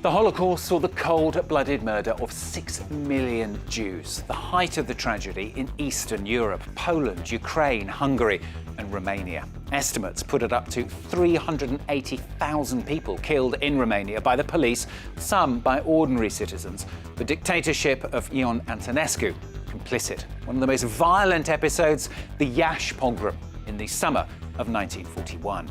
The Holocaust saw the cold-blooded murder of 6 million Jews, the height of the tragedy in Eastern Europe, Poland, Ukraine, Hungary and Romania. Estimates put it up to 380,000 people killed in Romania by the police, some by ordinary citizens. The dictatorship of Ion Antonescu complicit. One of the most violent episodes, the Iași pogrom in the summer of 1941.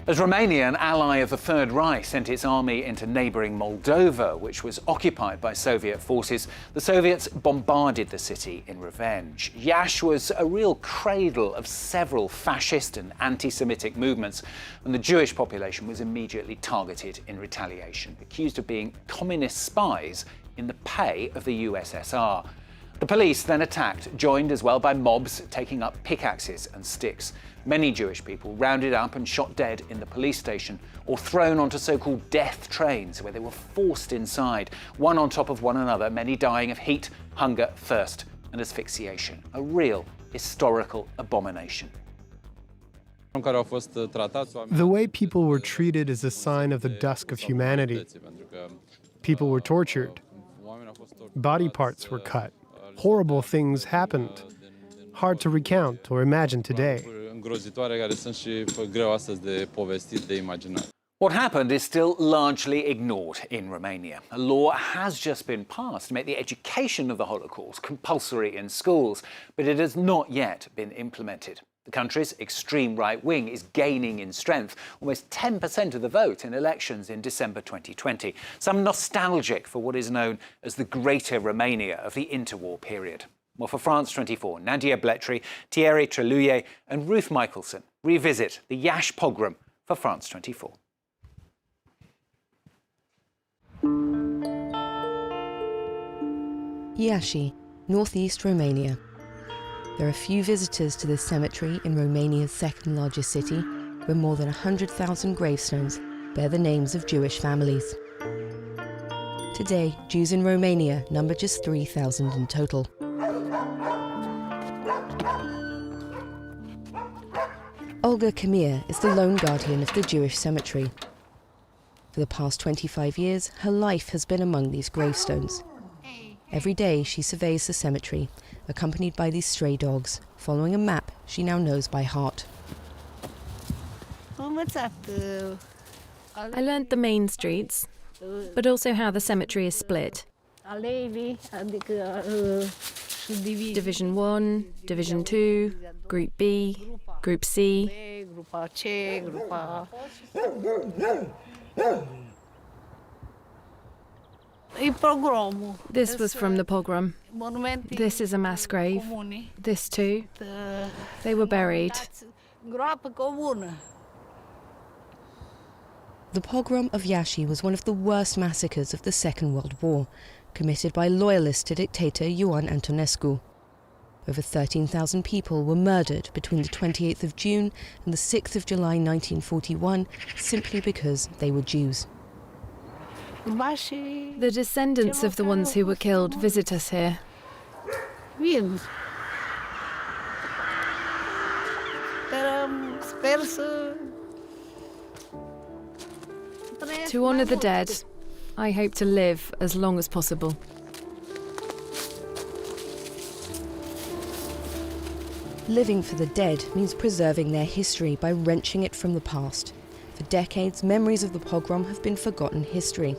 As Romania, an ally of the Third Reich, sent its army into neighbouring Moldova, which was occupied by Soviet forces, the Soviets bombarded the city in revenge. Iași was a real cradle of several fascist and anti-Semitic movements, and the Jewish population was immediately targeted in retaliation, accused of being communist spies in the pay of the USSR. The police then attacked, joined as well by mobs taking up pickaxes and sticks. Many Jewish people rounded up and shot dead in the police station or thrown onto so-called death trains where they were forced inside, one on top of one another, many dying of heat, hunger, thirst and asphyxiation. A real historical abomination. The way people were treated is a sign of the dusk of humanity. People were tortured. Body parts were cut. Horrible things happened. Hard to recount or imagine today. What happened is still largely ignored in Romania. A law has just been passed to make the education of the Holocaust compulsory in schools, but it has not yet been implemented. The country's extreme right wing is gaining in strength, almost 10% of the vote in elections in December 2020. Some nostalgic for what is known as the Greater Romania of the interwar period. Well, for France 24, Nadia Blétry, Thierry, Trelluyer and Ruth Michaelson revisit the Iași pogrom for France 24. Iasi, northeast Romania. There are few visitors to this cemetery in Romania's second largest city, where more than 100,000 gravestones bear the names of Jewish families. Today, Jews in Romania number just 3,000 in total. Olga Kamir is the lone guardian of the Jewish cemetery. For the past 25 years, her life has been among these gravestones. Every day she surveys the cemetery, accompanied by these stray dogs, following a map she now knows by heart. I learned the main streets, but also how the cemetery is split. Division 1, Division 2, Group B, Group C. This was from the pogrom. This is a mass grave. This too. They were buried. The pogrom of Iași was one of the worst massacres of the Second World War, committed by loyalists to dictator Ion Antonescu. Over 13,000 people were murdered between the 28th of June and the 6th of July 1941 simply because they were Jews. The descendants of the ones who were killed visit us here. To honour the dead, I hope to live as long as possible. Living for the dead means preserving their history by wrenching it from the past. For decades, memories of the pogrom have been forgotten history.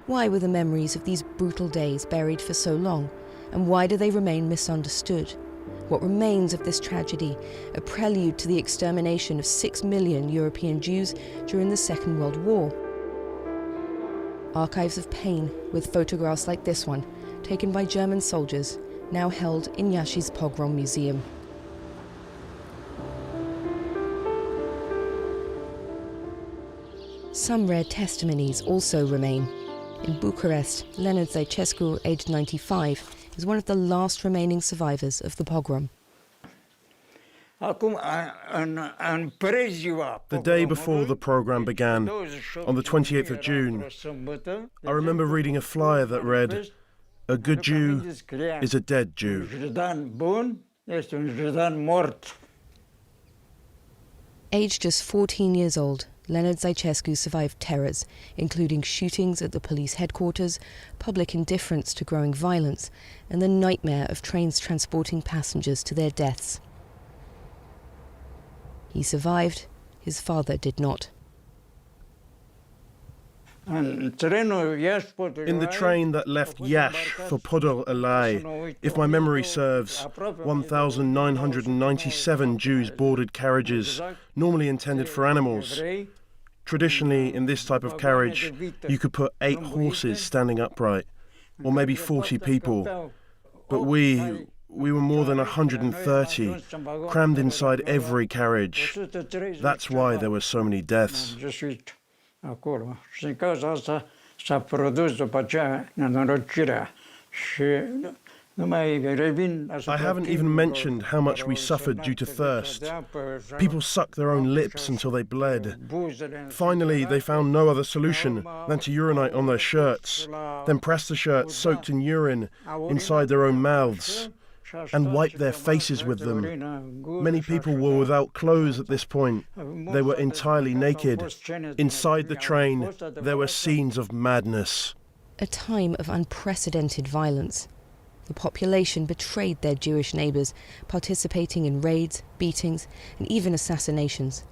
Why were the memories of these brutal days buried for so long? And why do they remain misunderstood? What remains of this tragedy, a prelude to the extermination of 6 million European Jews during the Second World War? Archives of pain, with photographs like this one, taken by German soldiers, now held in Iași's Pogrom Museum. Some rare testimonies also remain. In Bucharest, Leonard Zaicescu, aged 95, is one of the last remaining survivors of the pogrom. The day before the program began, on the 28th of June, I remember reading a flyer that read, "A good Jew is a dead Jew." Aged just 14 years old, Leonard Zaychescu survived terrors, including shootings at the police headquarters, public indifference to growing violence, and the nightmare of trains transporting passengers to their deaths. He survived, his father did not. In the train that left Iași for Podor, if my memory serves, 1,997 Jews boarded carriages, normally intended for animals. Traditionally, in this type of carriage, you could put 8 horses standing upright, or maybe 40 people. But we were more than 130, crammed inside every carriage. That's why there were so many deaths. Acolo. Și din cauza asta s-a produs după aceea nenorocirea. Și nu mai revin asupra. I haven't even mentioned how much we suffered due to thirst. People sucked their own lips until they bled. Finally, they found no other solution than to urinate on their shirts, then press the shirts soaked in urine inside their own mouths, and wipe their faces with them. Many people were without clothes at this point. They were entirely naked. Inside the train, there were scenes of madness. A time of unprecedented violence. The population betrayed their Jewish neighbours, participating in raids, beatings, and even assassinations.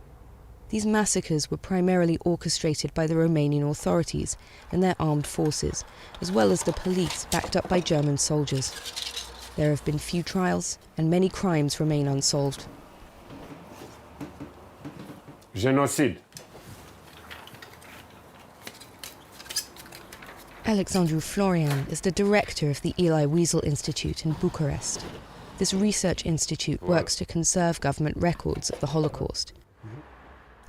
These massacres were primarily orchestrated by the Romanian authorities and their armed forces, as well as the police backed up by German soldiers. There have been few trials, and many crimes remain unsolved. Genocide. Alexandru Florian is the director of the Elie Wiesel Institute in Bucharest. This research institute works to conserve government records of the Holocaust.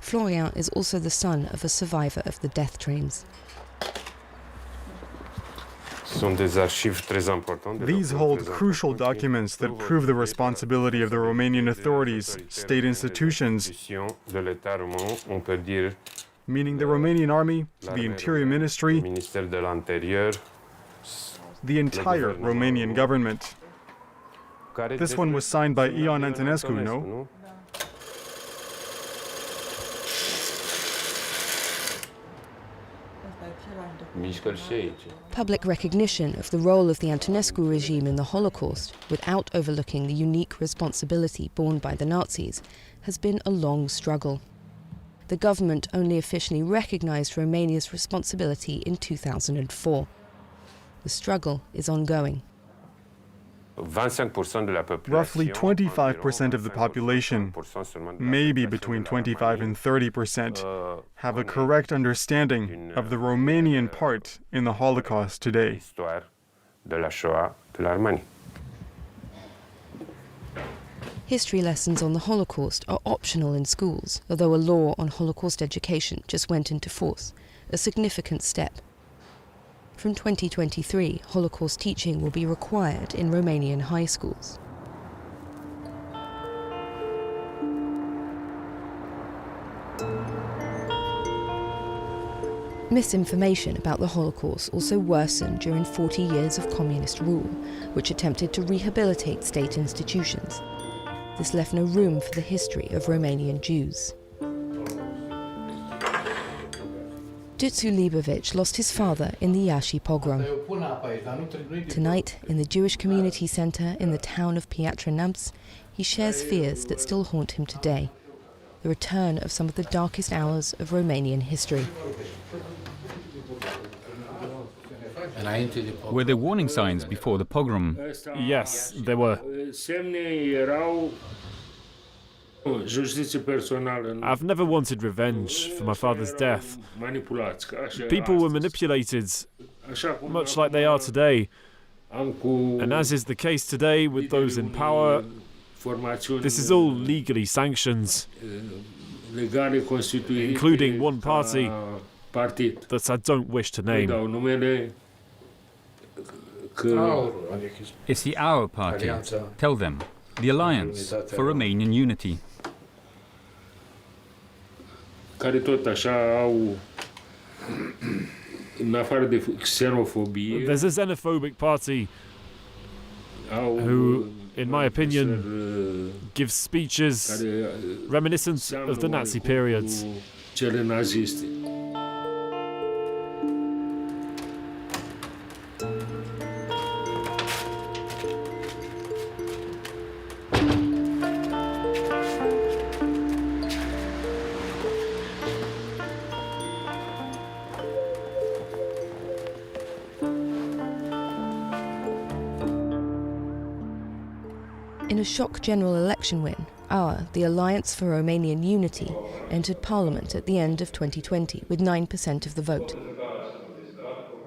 Florian is also the son of a survivor of the death trains. These hold crucial documents that prove the responsibility of the Romanian authorities, state institutions, meaning the Romanian Army, the Interior Ministry, the entire Romanian government. This one was signed by Ion Antonescu, no? Public recognition of the role of the Antonescu regime in the Holocaust, without overlooking the unique responsibility borne by the Nazis, has been a long struggle. The government only officially recognized Romania's responsibility in 2004. The struggle is ongoing. Roughly 25% of the population, maybe between 25 and 30%, have a correct understanding of the Romanian part in the Holocaust today. History lessons on the Holocaust are optional in schools, although a law on Holocaust education just went into force, a significant step. From 2023, Holocaust teaching will be required in Romanian high schools. Misinformation about the Holocaust also worsened during 40 years of communist rule, which attempted to rehabilitate state institutions. This left no room for the history of Romanian Jews. Duțu Libovic lost his father in the Iași pogrom. Tonight, in the Jewish Community Centre in the town of Piatra Neamț, he shares fears that still haunt him today. The return of some of the darkest hours of Romanian history. Were there warning signs before the pogrom? Yes, there were. I've never wanted revenge for my father's death. People were manipulated, much like they are today. And as is the case today with those in power, this is all legally sanctioned, including one party that I don't wish to name. It's the Our Party. Tell them. The Alliance for Romanian Unity. There's a xenophobic party who, in my opinion, gives speeches reminiscent of the Nazi periods. cele naziste. In a shock general election win, AUR, the Alliance for Romanian Unity, entered parliament at the end of 2020 with 9% of the vote.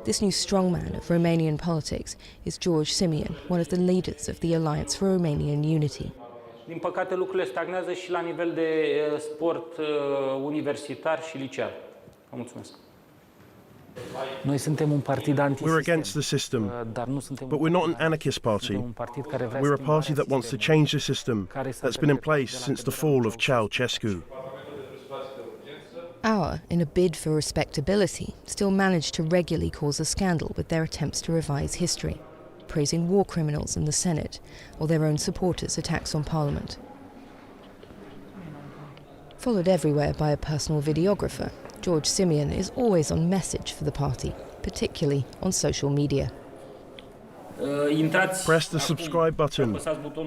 This new strongman of Romanian politics is George Simion, one of the leaders of the Alliance for Romanian Unity. Din păcate, lucrurile stagnează și la nivel de sport universitar și liceal. Vă mulțumesc. Noi suntem un partid anti-sistem. We're against the system, but we're not an anarchist party. We're a party that wants to change the system that's been in place since the fall of Ceausescu. AUR, in a bid for respectability, still managed to regularly cause a scandal with their attempts to revise history, praising war criminals in the Senate or their own supporters' attacks on Parliament. Followed everywhere by a personal videographer, George Simion is always on message for the party, particularly on social media. Press the subscribe button,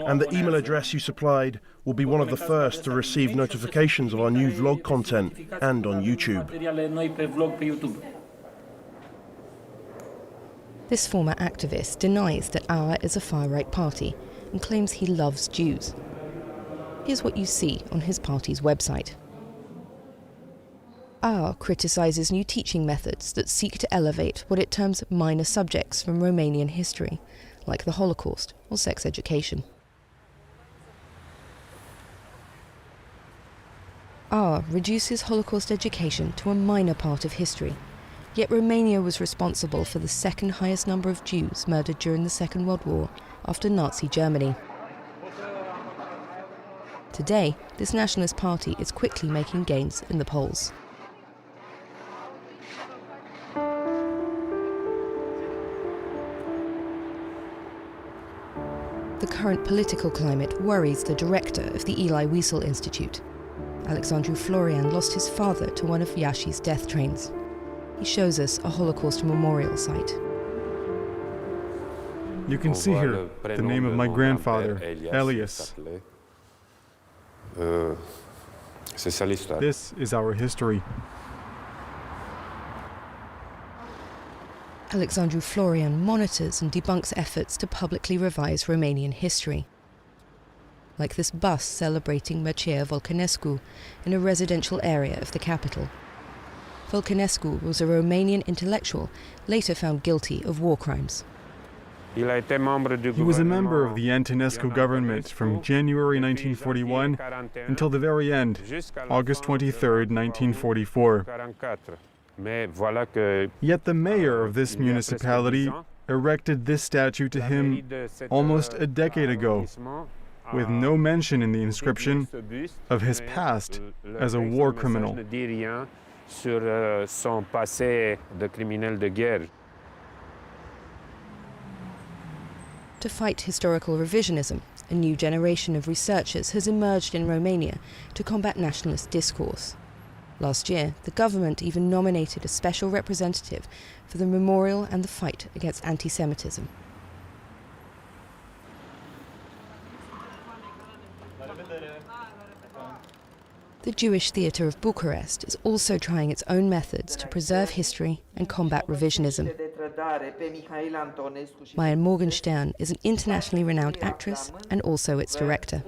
and the email address you supplied will be one of the first to receive notifications of our new vlog content and on YouTube. This former activist denies that AUR is a far-right party and claims he loves Jews. Here's what you see on his party's website. AUR criticises new teaching methods that seek to elevate what it terms minor subjects from Romanian history, like the Holocaust or sex education. AUR reduces Holocaust education to a minor part of history, yet Romania was responsible for the second highest number of Jews murdered during the Second World War after Nazi Germany. Today, this nationalist party is quickly making gains in the polls. The current political climate worries the director of the Elie Wiesel Institute. Alexandru Florian lost his father to one of Iași's death trains. He shows us a Holocaust memorial site. You can see here the name of my grandfather, Elias. This is our history. Alexandru Florian monitors and debunks efforts to publicly revise Romanian history. Like this bus celebrating Mircea Vulcănescu in a residential area of the capital. Vulcănescu was a Romanian intellectual later found guilty of war crimes. He was a member of the Antonescu government from January 1941 until the very end, August 23, 1944. Yet the mayor of this municipality erected this statue to him almost a decade ago, with no mention in the inscription of his past as a war criminal. To fight historical revisionism, a new generation of researchers has emerged in Romania to combat nationalist discourse. Last year, the government even nominated a special representative for the memorial and the fight against anti-Semitism. The Jewish Theatre of Bucharest is also trying its own methods to preserve history and combat revisionism. Maya Morgenstern is an internationally renowned actress and also its director.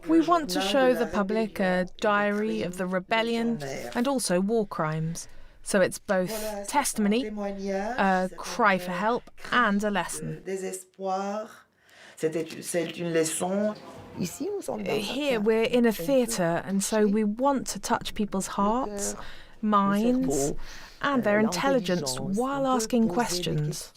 We want to show the public a diary of the rebellion and also war crimes. So it's both testimony, a cry for help, and a lesson. Here we're in a theatre, and so we want to touch people's hearts, minds, and their intelligence while asking questions.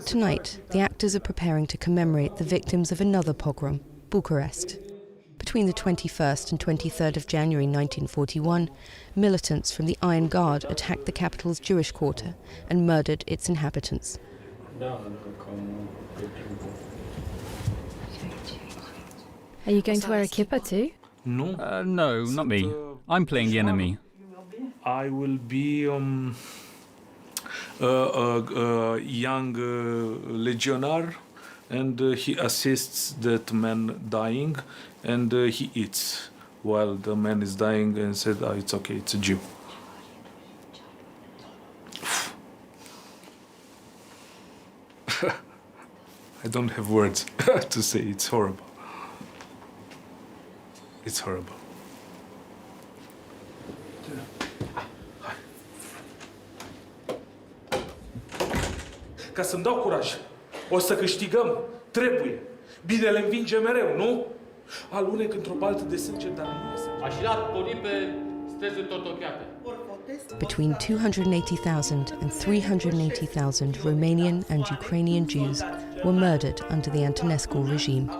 Tonight, the actors are preparing to commemorate the victims of another pogrom, Bucharest. But Between the 21st and 23rd of January 1941, militants from the Iron Guard attacked the capital's Jewish quarter and murdered its inhabitants. Are you going to wear a kippah too? No, not me. I'm playing the enemy. I will be a young legionnaire, and he assists that man dying, and he eats while the man is dying, and said, "Oh, it's okay, it's a Jew." I don't have words to say. It's horrible. It's horrible. Ca să-mi dau curaj. O să câștigăm. Trebuie. Binele învinge mereu, nu? Alunec într-o baltă de sânge, dar nu este. Between 280,000 and 380,000 Romanian and Ukrainian Jews were murdered under the Antonescu regime.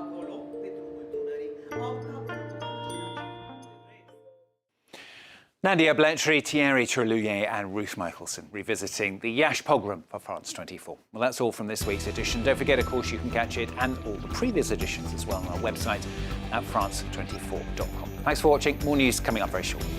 Nadia Blétry, Thierry, Trelluyer and Ruth Michaelson revisiting the Iași pogrom for France 24. Well, that's all from this week's edition. Don't forget, of course, you can catch it and all the previous editions as well on our website at france24.com. Thanks for watching. More news coming up very shortly.